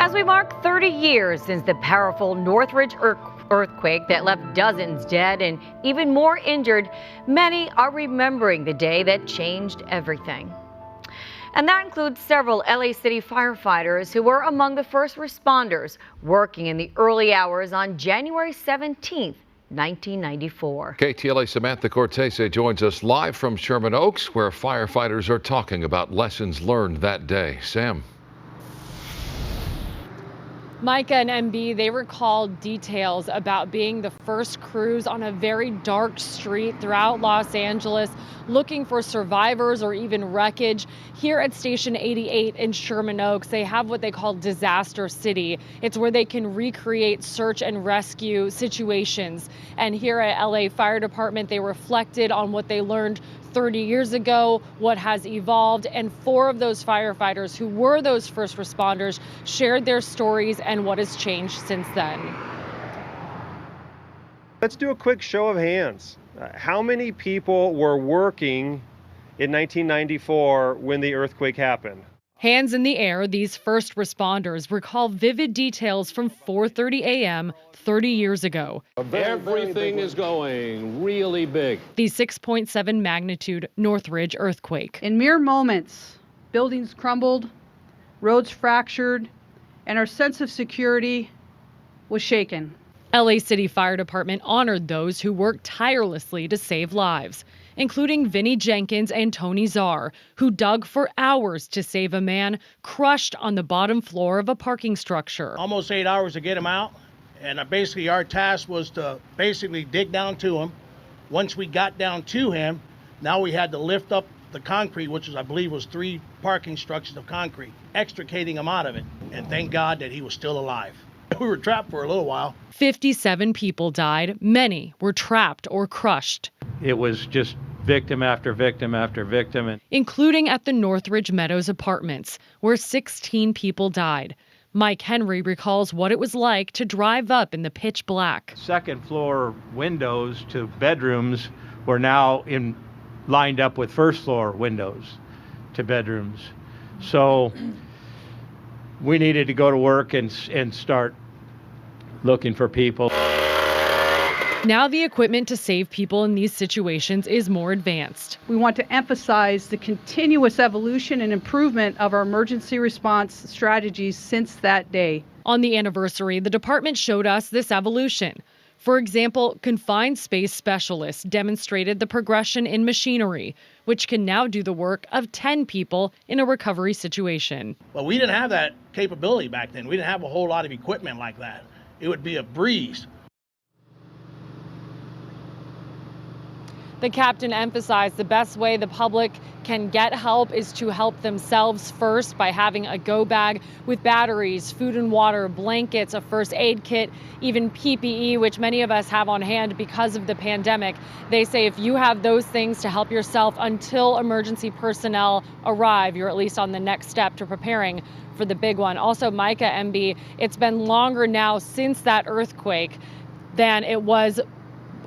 As we mark 30 years since the powerful Northridge earthquake that left dozens dead and even more injured, many are remembering the day that changed everything. And that includes several LA City firefighters who were among the first responders working in the early hours on January 17th. 1994. KTLA Samantha Cortese joins us live from Sherman Oaks, where firefighters are talking about lessons learned that day. Sam. Micah and MB, they recall details about being the first crews on a very dark street throughout Los Angeles, looking for survivors or even wreckage. Here at Station 88 in Sherman Oaks, they have what they call Disaster City. It's where they can recreate search and rescue situations. And here at LA Fire Department, they reflected on what they learned 30 years ago, what has evolved, and 4 of those firefighters who were those first responders shared their stories and what has changed since then. Let's do a quick show of hands. How many people were working in 1994 when the earthquake happened? Hands in the air, these first responders recall vivid details from 4:30 a.m. 30 years ago. Everything is going really big. The 6.7 magnitude Northridge earthquake. In mere moments, buildings crumbled, roads fractured, and our sense of security was shaken. LA City Fire Department honored those who worked tirelessly to save lives, including Vinnie Jenkins and Tony Czar, who dug for hours to save a man crushed on the bottom floor of a parking structure. Almost 8 hours to get him out, and basically our task was to basically dig down to him. Once we got down to him, now we had to lift up the concrete, which I believe was 3 parking structures of concrete, extricating him out of it, and thank God that he was still alive. We were trapped for a little while. 57 people died. Many were trapped or crushed. It was just victim after victim after victim. Including at the Northridge Meadows apartments, where 16 people died. Mike Henry recalls what it was like to drive up in the pitch black. Second floor windows to bedrooms were now lined up with first floor windows to bedrooms. So we needed to go to work and start looking for people. Now the equipment to save people in these situations is more advanced. We want to emphasize the continuous evolution and improvement of our emergency response strategies since that day. On the anniversary, the department showed us this evolution. For example, confined space specialists demonstrated the progression in machinery, which can now do the work of 10 people in a recovery situation. Well, we didn't have that capability back then. We didn't have a whole lot of equipment like that. It would be a breeze. The captain emphasized the best way the public can get help is to help themselves first by having a go bag with batteries, food and water, blankets, a first aid kit, even PPE, which many of us have on hand because of the pandemic. They say if you have those things to help yourself until emergency personnel arrive, you're at least on the next step to preparing for the big one. Also, Micah, MB, it's been longer now since that earthquake than it was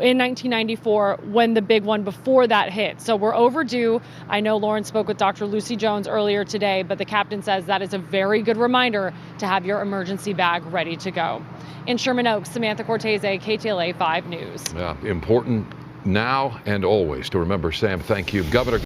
in 1994 when the big one before that hit. So we're overdue. I know Lauren spoke with Dr. Lucy Jones earlier today, but the captain says that is a very good reminder to have your emergency bag ready to go. In Sherman Oaks, Samantha Cortese, KTLA 5 News. Yeah, important now and always to remember. Sam, thank you. Governor